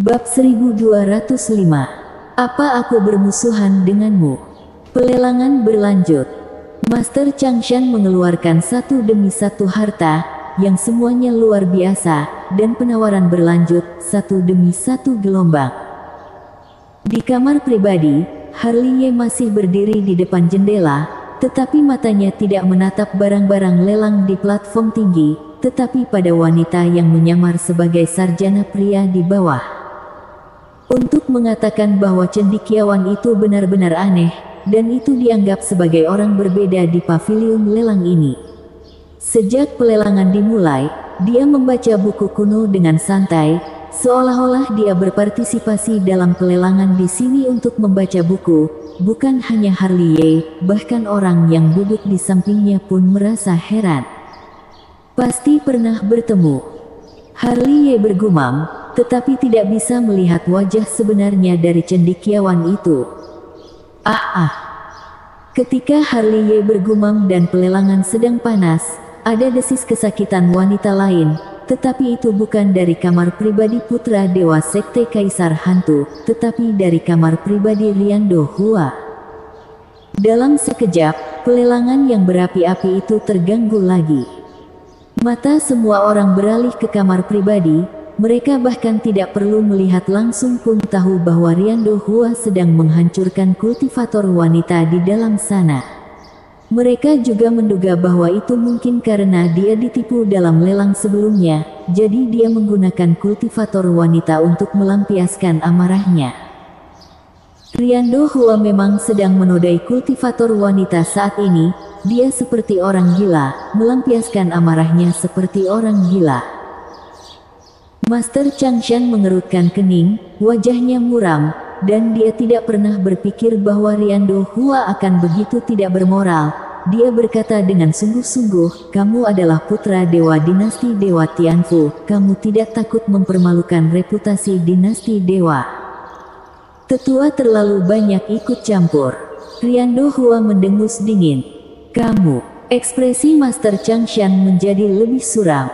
Bab 1205. Apa aku bermusuhan denganmu? Pelelangan berlanjut. Master Changshan mengeluarkan satu demi satu harta, yang semuanya luar biasa, dan penawaran berlanjut, satu demi satu gelombang. Di kamar pribadi, Harley Ye masih berdiri di depan jendela, tetapi matanya tidak menatap barang-barang lelang di platform tinggi, tetapi pada wanita yang menyamar sebagai sarjana pria di bawah. Untuk mengatakan bahwa cendekiawan itu benar-benar aneh, dan itu dianggap sebagai orang berbeda di paviliun lelang ini. Sejak pelelangan dimulai, dia membaca buku kuno dengan santai, seolah-olah dia berpartisipasi dalam pelelangan di sini untuk membaca buku. Bukan hanya Harley Ye, bahkan orang yang duduk di sampingnya pun merasa heran. Pasti pernah bertemu. Harley Ye bergumam, tetapi tidak bisa melihat wajah sebenarnya dari cendekiawan itu. Ketika Harley Ye bergumam dan pelelangan sedang panas, ada desis kesakitan wanita lain, tetapi itu bukan dari kamar pribadi putra dewa sekte Kaisar Hantu, tetapi dari kamar pribadi Riando Hua. Dalam sekejap, pelelangan yang berapi-api itu terganggu lagi. Mata semua orang beralih ke kamar pribadi. Mereka bahkan tidak perlu melihat langsung pun tahu bahwa Riando Hua sedang menghancurkan kultivator wanita di dalam sana. Mereka juga menduga bahwa itu mungkin karena dia ditipu dalam lelang sebelumnya, jadi dia menggunakan kultivator wanita untuk melampiaskan amarahnya. Riando Hua memang sedang menodai kultivator wanita saat ini. Dia seperti orang gila, melampiaskan amarahnya seperti orang gila. Master Changshan mengerutkan kening, wajahnya muram, dan dia tidak pernah berpikir bahwa Riando Hua akan begitu tidak bermoral. Dia berkata dengan sungguh-sungguh, "Kamu adalah putra dewa dinasti Dewa Tianfu, kamu tidak takut mempermalukan reputasi dinasti dewa." Tetua terlalu banyak ikut campur. Riando Hua mendengus dingin. "Kamu." Ekspresi Master Changshan menjadi lebih suram.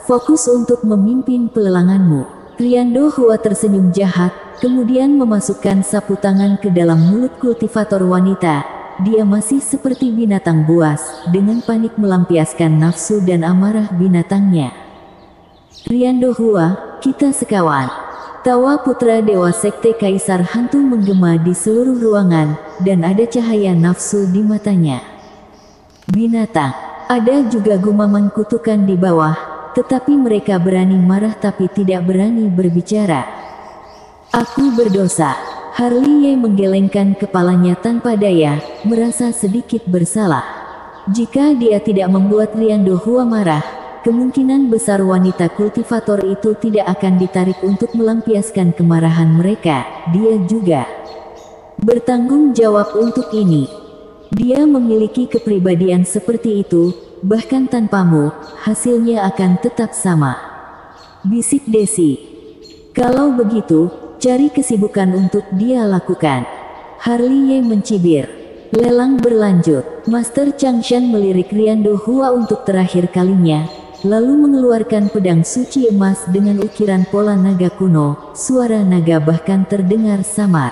"Fokus untuk memimpin pelelanganmu." Riando Hua tersenyum jahat, kemudian memasukkan sapu tangan ke dalam mulut kultivator wanita. Dia masih seperti binatang buas, dengan panik melampiaskan nafsu dan amarah binatangnya. "Riando Hua, kita sekawan." Tawa putra dewa sekte Kaisar Hantu menggema di seluruh ruangan, dan ada cahaya nafsu di matanya. "Binatang." Ada juga gumaman kutukan di bawah, tetapi mereka berani marah tapi tidak berani berbicara. "Aku berdosa." Harley Ye menggelengkan kepalanya tanpa daya, merasa sedikit bersalah. Jika dia tidak membuat Riando Hua marah, kemungkinan besar wanita kultivator itu tidak akan ditarik untuk melampiaskan kemarahan mereka. Dia juga bertanggung jawab untuk ini. Dia memiliki kepribadian seperti itu, bahkan tanpamu, hasilnya akan tetap sama. Bisik Desi. "Kalau begitu, cari kesibukan untuk dia lakukan." Harley Ye mencibir. Lelang berlanjut. Master Changshan melirik Riando Hua untuk terakhir kalinya, lalu mengeluarkan pedang suci emas dengan ukiran pola naga kuno. Suara naga bahkan terdengar samar.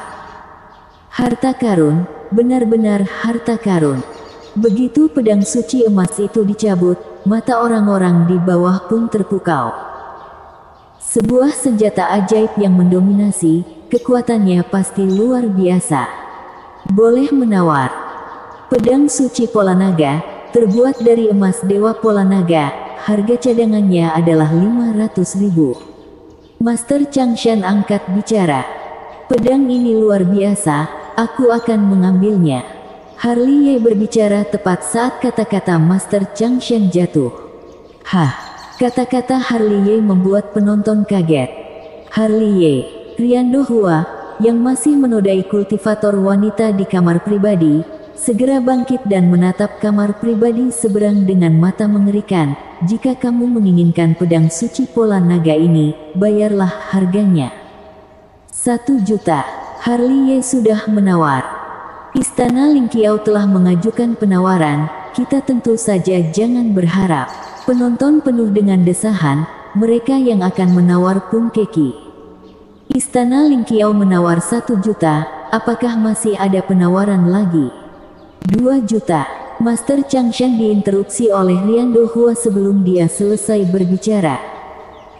"Harta karun, benar-benar harta karun." Begitu pedang suci emas itu dicabut, mata orang-orang di bawah pun terpukau. Sebuah senjata ajaib yang mendominasi, kekuatannya pasti luar biasa. Boleh menawar. Pedang suci pola naga, terbuat dari emas dewa pola naga, harga cadangannya adalah 500.000. Master Changshan angkat bicara. "Pedang ini luar biasa, aku akan mengambilnya." Harley Ye berbicara tepat saat kata-kata Master Changshan jatuh. Kata-kata Harley Ye membuat penonton kaget. Harley Ye, Riando Hua, yang masih menodai kultivator wanita di kamar pribadi, segera bangkit dan menatap kamar pribadi seberang dengan mata mengerikan. "Jika kamu menginginkan pedang suci pola naga ini, bayarlah harganya. 1 juta. Harley Ye sudah menawar. "Istana Lingqiao telah mengajukan penawaran, kita tentu saja jangan berharap." Penonton penuh dengan desahan, mereka yang akan menawar pun keki. Istana Lingqiao menawar 1 juta, apakah masih ada penawaran lagi? 2 juta. Master Changshan diinterupsi oleh Riando Hua sebelum dia selesai berbicara.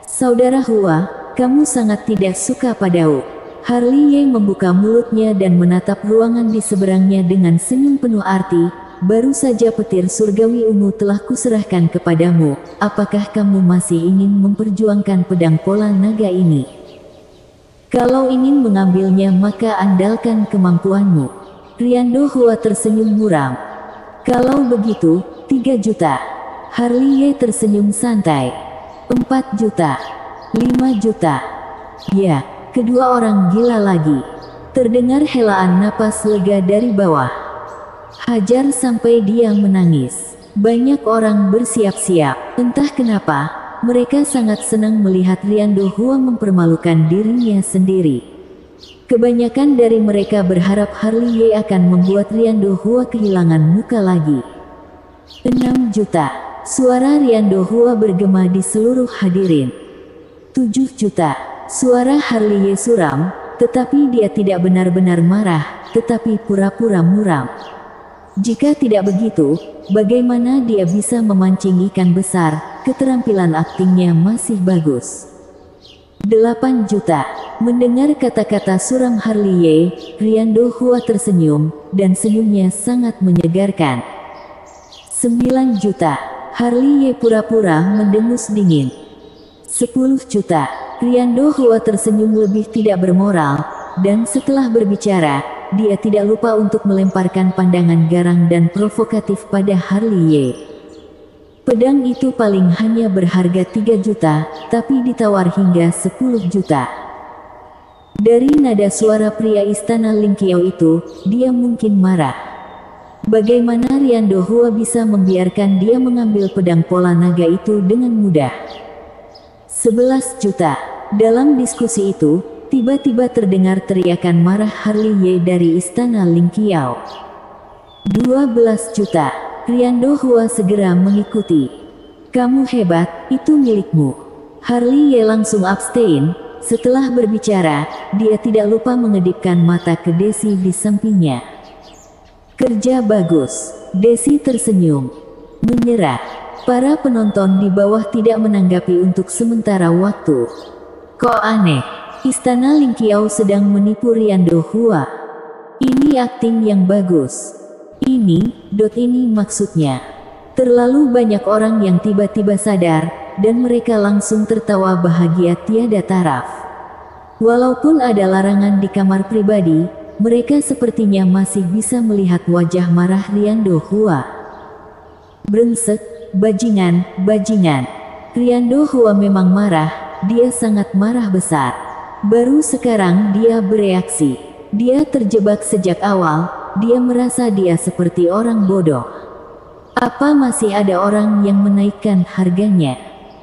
Saudara Hua, kamu sangat tidak suka padaku. Harley Ye membuka mulutnya dan menatap ruangan di seberangnya dengan senyum penuh arti. Baru saja petir surgawi ungu telah kuserahkan kepadamu, apakah kamu masih ingin memperjuangkan pedang pola naga ini? Kalau ingin mengambilnya maka andalkan kemampuanmu. Riando Hua tersenyum muram. Kalau begitu, 3 juta. Harley Ye tersenyum santai. 4 juta. 5 juta. Ya, kedua orang gila lagi. Terdengar helaan napas lega dari bawah. Hajar sampai dia menangis. Banyak orang bersiap-siap. Entah kenapa, mereka sangat senang melihat Riando Hua mempermalukan dirinya sendiri. Kebanyakan dari mereka berharap Harley Ye akan membuat Riando Hua kehilangan muka lagi. 6 juta. Suara Riando Hua bergema di seluruh hadirin. 7 juta. Suara Harley Ye suram, tetapi dia tidak benar-benar marah, tetapi pura-pura muram. Jika tidak begitu, bagaimana dia bisa memancing ikan besar? Keterampilan aktingnya masih bagus. 8 juta. Mendengar kata-kata suram Harley Ye, Riando Hua tersenyum, dan senyumnya sangat menyegarkan. 9 juta. Harley Ye pura-pura mendengus dingin. 10 juta. Riando Hua tersenyum lebih tidak bermoral, dan setelah berbicara, dia tidak lupa untuk melemparkan pandangan garang dan provokatif pada Harley Ye. Pedang itu paling hanya berharga 3 juta, tapi ditawar hingga 10 juta. Dari nada suara pria istana Lingqiao itu, dia mungkin marah. Bagaimana Riando Hua bisa membiarkan dia mengambil pedang pola naga itu dengan mudah? 11 juta. Dalam diskusi itu, tiba-tiba terdengar teriakan marah Harley Ye dari istana Lingqiao. 12 juta. Riando Hua segera mengikuti. Kamu hebat, itu milikmu. Harley Ye langsung abstain. Setelah berbicara, dia tidak lupa mengedipkan mata ke Desi di sampingnya. Kerja bagus. Desi tersenyum. Menyerah. Para penonton di bawah tidak menanggapi untuk sementara waktu. Kok aneh? Istana Lingqiao sedang menipu Riando Hua. Ini akting yang bagus. Ini maksudnya. Terlalu banyak orang yang tiba-tiba sadar, dan mereka langsung tertawa bahagia tiada taraf. Walaupun ada larangan di kamar pribadi, mereka sepertinya masih bisa melihat wajah marah Riando Hua. Brengsek, bajingan. Riando Hua memang marah. Dia sangat marah besar. Baru sekarang dia bereaksi. Dia terjebak sejak awal. Dia merasa dia seperti orang bodoh. Apa masih ada orang yang menaikkan harganya?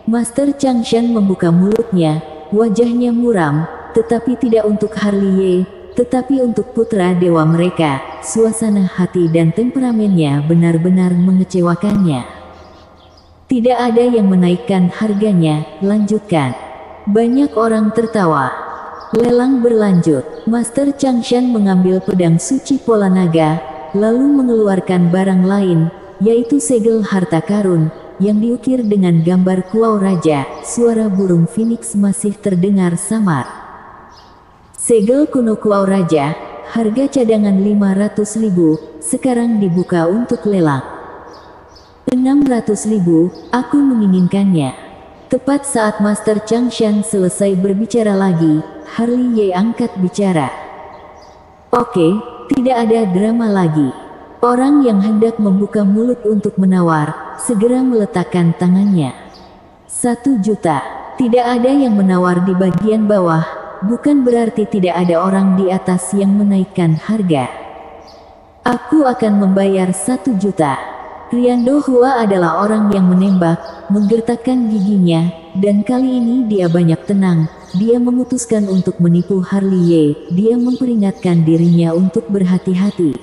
Master Changshan membuka mulutnya. Wajahnya muram, tetapi tidak untuk Harley Ye, tetapi untuk putra dewa mereka. Suasana hati dan temperamennya benar-benar mengecewakannya. Tidak ada yang menaikkan harganya, lanjutkan. Banyak orang tertawa. Lelang berlanjut. Master Changshan mengambil pedang suci pola naga, lalu mengeluarkan barang lain, yaitu segel harta karun, yang diukir dengan gambar kuau raja. Suara burung phoenix masih terdengar samar. Segel kuno kuau raja, harga cadangan 500.000, sekarang dibuka untuk lelang. 600.000, aku menginginkannya. Tepat saat Master Changshan selesai berbicara lagi, Harley Ye angkat bicara. Oke, tidak ada drama lagi. Orang yang hendak membuka mulut untuk menawar, segera meletakkan tangannya. 1 juta. Tidak ada yang menawar di bagian bawah, bukan berarti tidak ada orang di atas yang menaikkan harga. Aku akan membayar 1 juta. Riando Hua adalah orang yang menembak, menggertakkan giginya, dan kali ini dia banyak tenang. Dia memutuskan untuk menipu Harley Ye. Dia memperingatkan dirinya untuk berhati-hati.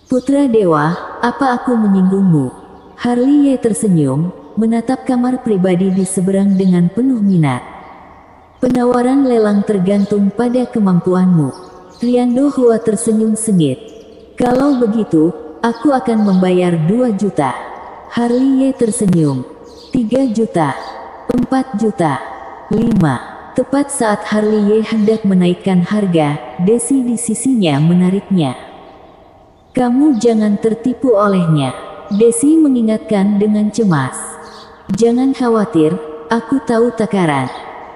Putra dewa, apa aku menyinggungmu? Harley Ye tersenyum, menatap kamar pribadi di seberang dengan penuh minat. Penawaran lelang tergantung pada kemampuanmu. Riando Hua tersenyum sengit. Kalau begitu, aku akan membayar 2 juta. Harley Ye tersenyum. 3 juta. 4 juta. 5. Tepat saat Harley Ye hendak menaikkan harga, Desi di sisinya menariknya. Kamu jangan tertipu olehnya. Desi mengingatkan dengan cemas. Jangan khawatir, aku tahu takaran.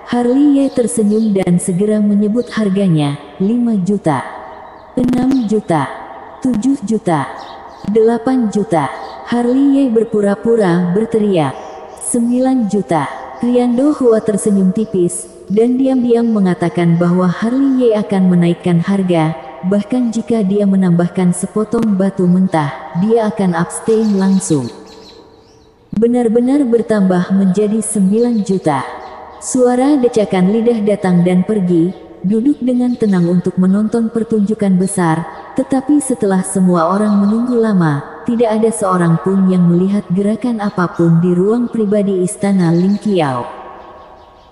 Harley Ye tersenyum dan segera menyebut harganya, 5 juta, 6 juta, 7 juta, 8 juta. Harley Ye berpura-pura berteriak, 9 juta. Riando Hua tersenyum tipis, dan diam-diam mengatakan bahwa Harley Ye akan menaikkan harga, bahkan jika dia menambahkan sepotong batu mentah, dia akan abstain langsung. Benar-benar bertambah menjadi 9 juta. Suara decakan lidah datang dan pergi, duduk dengan tenang untuk menonton pertunjukan besar, tetapi setelah semua orang menunggu lama, tidak ada seorang pun yang melihat gerakan apapun di ruang pribadi istana Ling Qiao.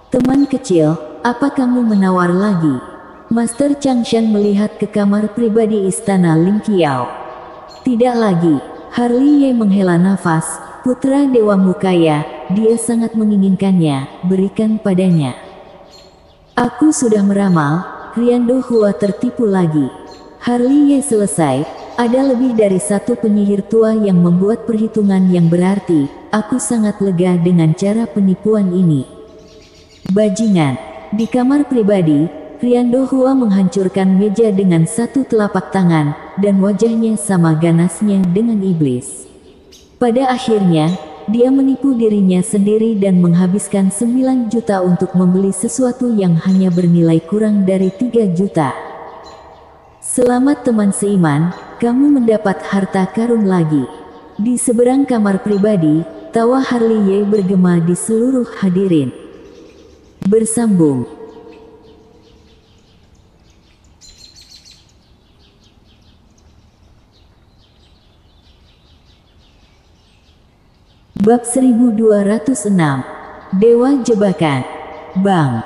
Teman kecil, apa kamu menawar lagi? Master Changshan melihat ke kamar pribadi istana Ling Qiao. Tidak lagi. Harley Ye menghela nafas. Putra Dewamu kaya, dia sangat menginginkannya, berikan padanya. Aku sudah meramal, Riando Hua tertipu lagi. Harley Ye selesai, ada lebih dari satu penyihir tua yang membuat perhitungan yang berarti, aku sangat lega dengan cara penipuan ini. Bajingan, di kamar pribadi, Riando Hua menghancurkan meja dengan satu telapak tangan, dan wajahnya sama ganasnya dengan iblis. Pada akhirnya, dia menipu dirinya sendiri dan menghabiskan 9 juta untuk membeli sesuatu yang hanya bernilai kurang dari 3 juta. Selamat teman seiman, kamu mendapat harta karun lagi. Di seberang kamar pribadi, tawa Harley Ye bergema di seluruh hadirin. Bersambung. Bab 1206. Dewa Jebakan. Bang.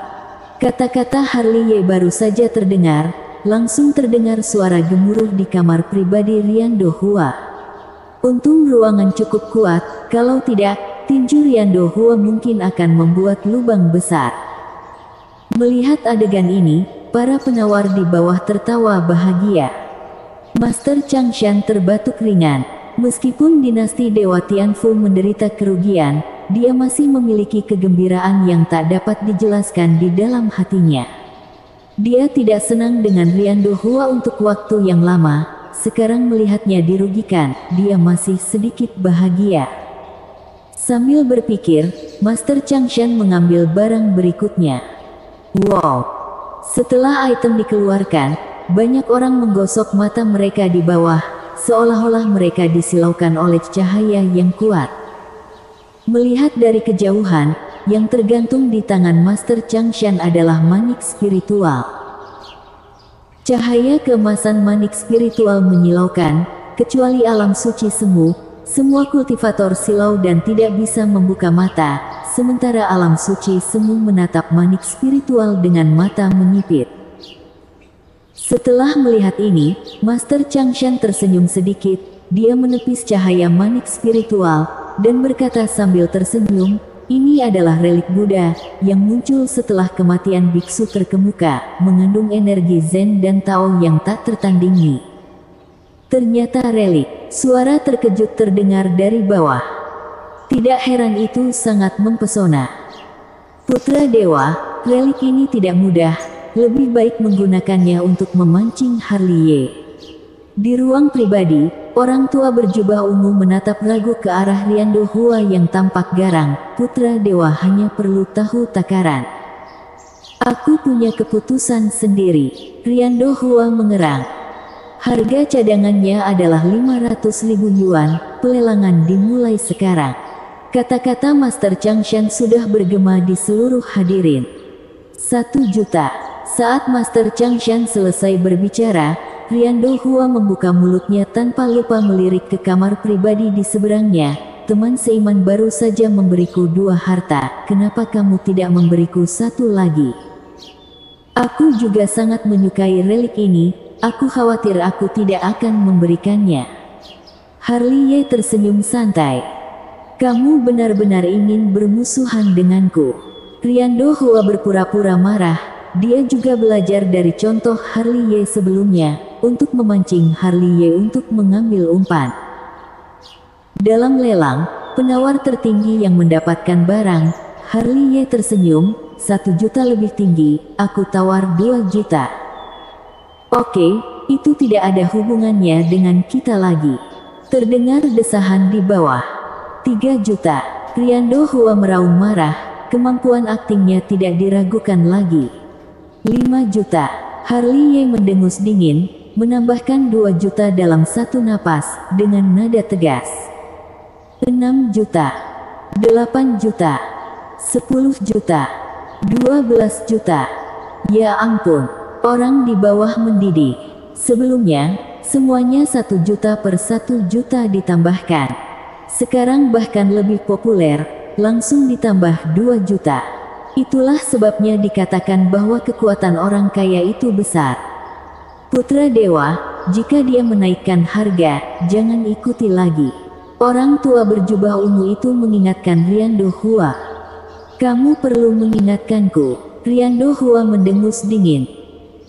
Kata-kata Harley Ye baru saja terdengar, langsung terdengar suara gemuruh di kamar pribadi Riando Hua. Untung ruangan cukup kuat, kalau tidak, tinju Riando Hua mungkin akan membuat lubang besar. Melihat adegan ini, para penawar di bawah tertawa bahagia. Master Changshan terbatuk ringan. Meskipun dinasti Dewa Tianfu menderita kerugian, dia masih memiliki kegembiraan yang tak dapat dijelaskan di dalam hatinya. Dia tidak senang dengan Riando Hua untuk waktu yang lama, sekarang melihatnya dirugikan, dia masih sedikit bahagia. Sambil berpikir, Master Changshan mengambil barang berikutnya. Wow! Setelah item dikeluarkan, banyak orang menggosok mata mereka di bawah, seolah-olah mereka disilaukan oleh cahaya yang kuat. Melihat dari kejauhan, yang tergantung di tangan Master Changshan adalah manik spiritual. Cahaya keemasan manik spiritual menyilaukan, kecuali alam suci semu, semua kultivator silau dan tidak bisa membuka mata, sementara alam suci semu menatap manik spiritual dengan mata menyipit. Setelah melihat ini, Master Changshan tersenyum sedikit, dia menepis cahaya manik spiritual, dan berkata sambil tersenyum, ini adalah relik Buddha, yang muncul setelah kematian biksu terkemuka, mengandung energi Zen dan Tao yang tak tertandingi. Ternyata relik, suara terkejut terdengar dari bawah. Tidak heran itu sangat mempesona. Putra Dewa, relik ini tidak mudah. Lebih baik menggunakannya untuk memancing Harley Ye. Di ruang pribadi, orang tua berjubah ungu menatap ragu ke arah Riando Hua yang tampak garang. Putra Dewa hanya perlu tahu takaran. Aku punya keputusan sendiri. Riando Hua mengerang. Harga cadangannya adalah 500.000 yuan, pelelangan dimulai sekarang. Kata-kata Master Changshan sudah bergema di seluruh hadirin. 1 juta. Saat Master Changshan selesai berbicara, Riando Hua membuka mulutnya tanpa lupa melirik ke kamar pribadi di seberangnya. Teman seiman baru saja memberiku 2 harta, kenapa kamu tidak memberiku 1 lagi? Aku juga sangat menyukai relik ini, aku khawatir aku tidak akan memberikannya. Harley Ye tersenyum santai. Kamu benar-benar ingin bermusuhan denganku. Riando Hua berpura-pura marah, dia juga belajar dari contoh Harley Ye sebelumnya, untuk memancing Harley Ye untuk mengambil umpan. Dalam lelang, penawar tertinggi yang mendapatkan barang, Harley Ye tersenyum, 1 juta lebih tinggi, aku tawar 2 juta. Oke, itu tidak ada hubungannya dengan kita lagi. Terdengar desahan di bawah. 3 juta. Riando Hua meraung marah, kemampuan aktingnya tidak diragukan lagi. 5 juta. Harley Ye mendengus dingin, menambahkan 2 juta dalam satu napas, dengan nada tegas. 6 juta, 8 juta, 10 juta, 12 juta. Ya ampun, orang di bawah mendidih. Sebelumnya, semuanya 1 juta per 1 juta ditambahkan. Sekarang bahkan lebih populer, langsung ditambah 2 juta. Itulah sebabnya dikatakan bahwa kekuatan orang kaya itu besar. Putra Dewa, jika dia menaikkan harga, jangan ikuti lagi. Orang tua berjubah ungu itu mengingatkan Riando Hua. Kamu perlu mengingatkanku. Riando Hua mendengus dingin.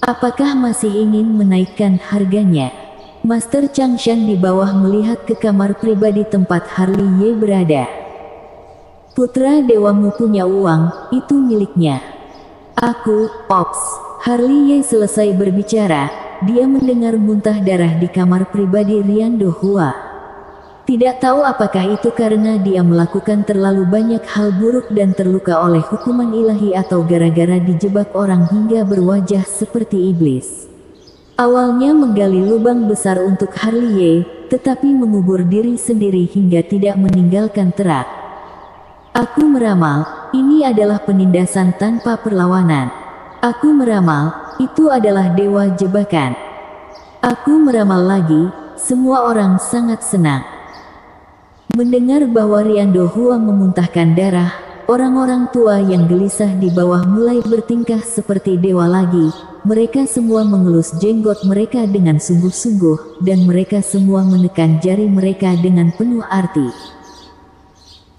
Apakah masih ingin menaikkan harganya? Master Changshan di bawah melihat ke kamar pribadi tempat Harley Ye berada. Putra dewamu punya uang, itu miliknya. Aku, Ops. Harley Ye selesai berbicara, dia mendengar muntah darah di kamar pribadi Riando Hua. Tidak tahu apakah itu karena dia melakukan terlalu banyak hal buruk dan terluka oleh hukuman ilahi atau gara-gara dijebak orang hingga berwajah seperti iblis. Awalnya menggali lubang besar untuk Harley Ye, tetapi mengubur diri sendiri hingga tidak meninggalkan terak. Aku meramal, ini adalah penindasan tanpa perlawanan. Aku meramal, itu adalah dewa jebakan. Aku meramal lagi, semua orang sangat senang. Mendengar bahwa Riando Hua memuntahkan darah, orang-orang tua yang gelisah di bawah mulai bertingkah seperti dewa lagi. Mereka semua mengelus jenggot mereka dengan sungguh-sungguh, dan mereka semua menekan jari mereka dengan penuh arti.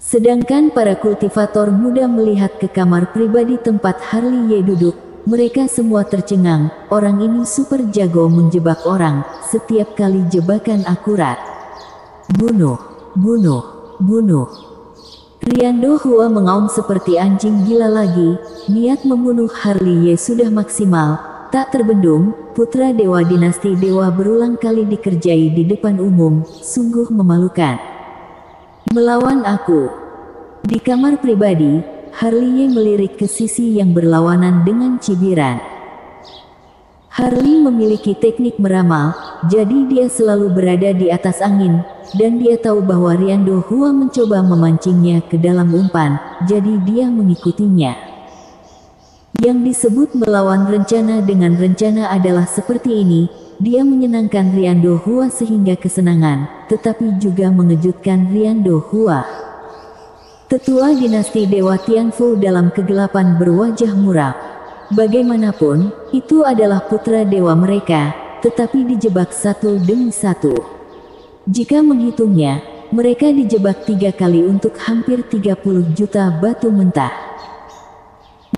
Sedangkan para kultivator muda melihat ke kamar pribadi tempat Harley Ye duduk, mereka semua tercengang, orang ini super jago menjebak orang, setiap kali jebakan akurat. Bunuh. Bunuh, bunuh. Riando Hua mengaum seperti anjing gila lagi, niat membunuh Harley Ye sudah maksimal, tak terbendung, putra dewa dinasti dewa berulang kali dikerjai di depan umum, sungguh memalukan. Melawan aku. Di kamar pribadi, Harley Ye melirik ke sisi yang berlawanan dengan cibiran. Harley memiliki teknik meramal, jadi dia selalu berada di atas angin, dan dia tahu bahwa Riando Hua mencoba memancingnya ke dalam umpan, jadi dia mengikutinya. Yang disebut melawan rencana dengan rencana adalah seperti ini, dia menyenangkan Riando Hua sehingga kesenangan, tetapi juga mengejutkan Riando Hua. Tetua dinasti Dewa Tianfu dalam kegelapan berwajah muram. Bagaimanapun, itu adalah putra dewa mereka, tetapi dijebak satu demi satu. Jika menghitungnya, mereka dijebak 3 kali untuk hampir 30 juta batu mentah.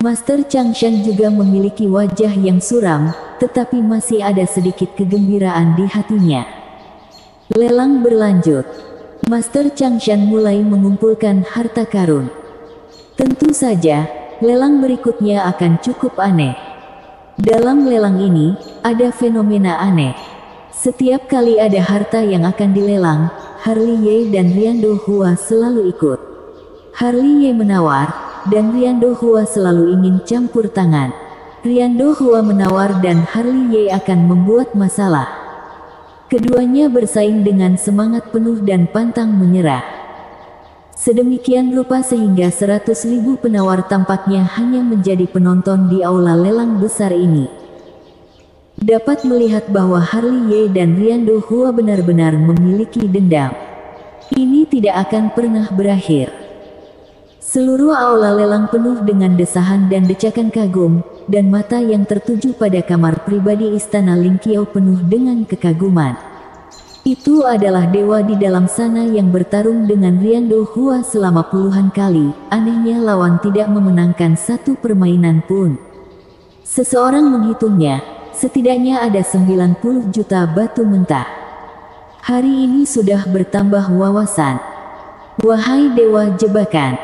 Master Changshan juga memiliki wajah yang suram, tetapi masih ada sedikit kegembiraan di hatinya. Lelang berlanjut. Master Changshan mulai mengumpulkan harta karun. Tentu saja, lelang berikutnya akan cukup aneh. Dalam lelang ini, ada fenomena aneh. Setiap kali ada harta yang akan dilelang, Harley Ye dan Riando Hua selalu ikut. Harley Ye menawar, dan Riando Hua selalu ingin campur tangan. Riando Hua menawar dan Harley Ye akan membuat masalah. Keduanya bersaing dengan semangat penuh dan pantang menyerah. Sedemikian rupa sehingga 100.000 penawar tampaknya hanya menjadi penonton di aula lelang besar ini. Dapat melihat bahwa Harley Ye dan Riando Hua benar-benar memiliki dendam. Ini tidak akan pernah berakhir. Seluruh aula lelang penuh dengan desahan dan decakan kagum, dan mata yang tertuju pada kamar pribadi Istana Lingqiao penuh dengan kekaguman. Itu adalah dewa di dalam sana yang bertarung dengan Riando Hua selama puluhan kali. Anehnya lawan tidak memenangkan satu permainan pun. Seseorang menghitungnya, setidaknya ada 90 juta batu mentah. Hari ini sudah bertambah wawasan. Wahai dewa jebakan.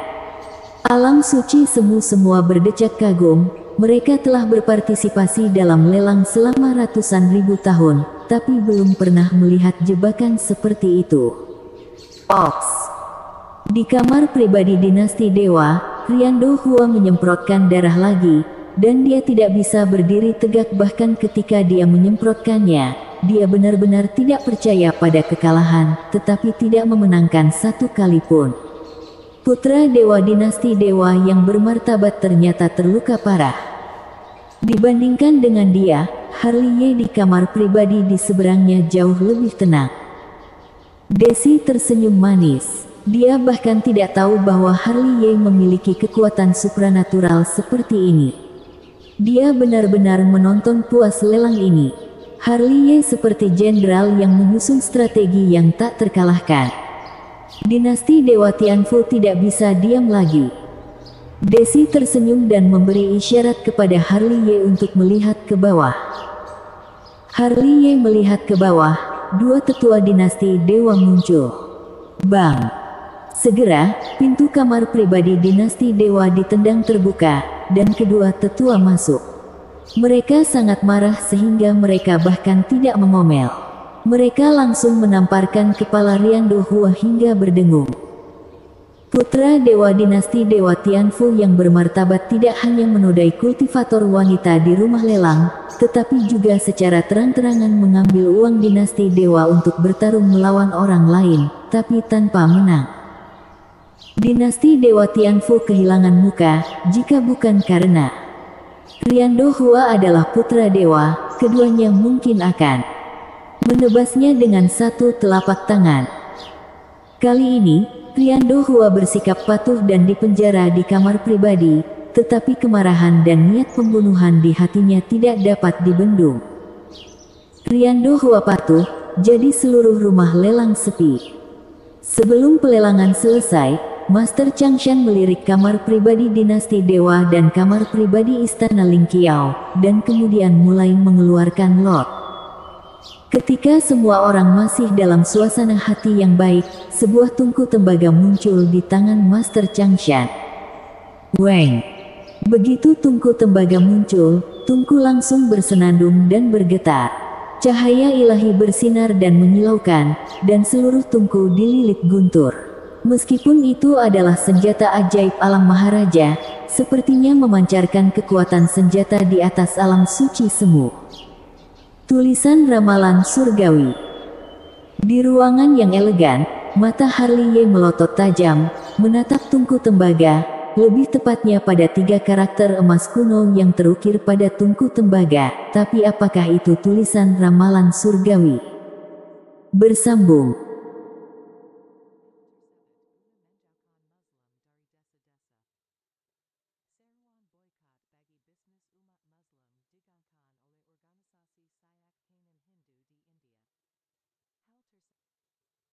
Alam suci semu semua berdecak kagum. Mereka telah berpartisipasi dalam lelang selama ratusan ribu tahun, tapi belum pernah melihat jebakan seperti itu. Ops. Di kamar pribadi dinasti dewa, Riando Hua menyemprotkan darah lagi, dan dia tidak bisa berdiri tegak bahkan ketika dia menyemprotkannya. Dia benar-benar tidak percaya pada kekalahan, tetapi tidak memenangkan satu kali pun. Putra dewa dinasti dewa yang bermartabat ternyata terluka parah. Dibandingkan dengan dia, Harliye di kamar pribadi di seberangnya jauh lebih tenang. Desi tersenyum manis. Dia bahkan tidak tahu bahwa Harliye memiliki kekuatan supranatural seperti ini. Dia benar-benar menonton puas lelang ini. Harliye seperti jenderal yang menyusun strategi yang tak terkalahkan. Dinasti Dewa Tianfu tidak bisa diam lagi. Desi tersenyum dan memberi isyarat kepada Harliye untuk melihat ke bawah. Harliye melihat ke bawah, dua tetua dinasti Dewa muncul. Bang! Segera, pintu kamar pribadi dinasti Dewa ditendang terbuka, dan kedua tetua masuk. Mereka sangat marah sehingga mereka bahkan tidak mengomel. Mereka langsung menamparkan kepala Riando Hua hingga berdengung. Putra dewa dinasti Dewa Tianfu yang bermartabat tidak hanya menodai kultivator wanita di rumah lelang, tetapi juga secara terang-terangan mengambil uang dinasti dewa untuk bertarung melawan orang lain, tapi tanpa menang. Dinasti Dewa Tianfu kehilangan muka, jika bukan karena Riando Hua adalah putra dewa, keduanya mungkin akan menebasnya dengan satu telapak tangan. Kali ini, Riando Hua bersikap patuh dan dipenjara di kamar pribadi, tetapi kemarahan dan niat pembunuhan di hatinya tidak dapat dibendung. Riando Hua patuh, jadi seluruh rumah lelang sepi. Sebelum pelelangan selesai, Master Changshan melirik kamar pribadi dinasti dewa dan kamar pribadi Istana Lingqiao, dan kemudian mulai mengeluarkan lot. Ketika semua orang masih dalam suasana hati yang baik, sebuah tungku tembaga muncul di tangan Master Changshan. Weng! Begitu tungku tembaga muncul, tungku langsung bersenandung dan bergetar. Cahaya ilahi bersinar dan menyilaukan, dan seluruh tungku dililit guntur. Meskipun itu adalah senjata ajaib alam Maharaja, sepertinya memancarkan kekuatan senjata di atas alam suci semu. Tulisan ramalan surgawi. Di ruangan yang elegan, mata Harliye melotot tajam, menatap tungku tembaga, lebih tepatnya pada 3 karakter emas kuno yang terukir pada tungku tembaga. Tapi apakah itu tulisan ramalan surgawi? Bersambung.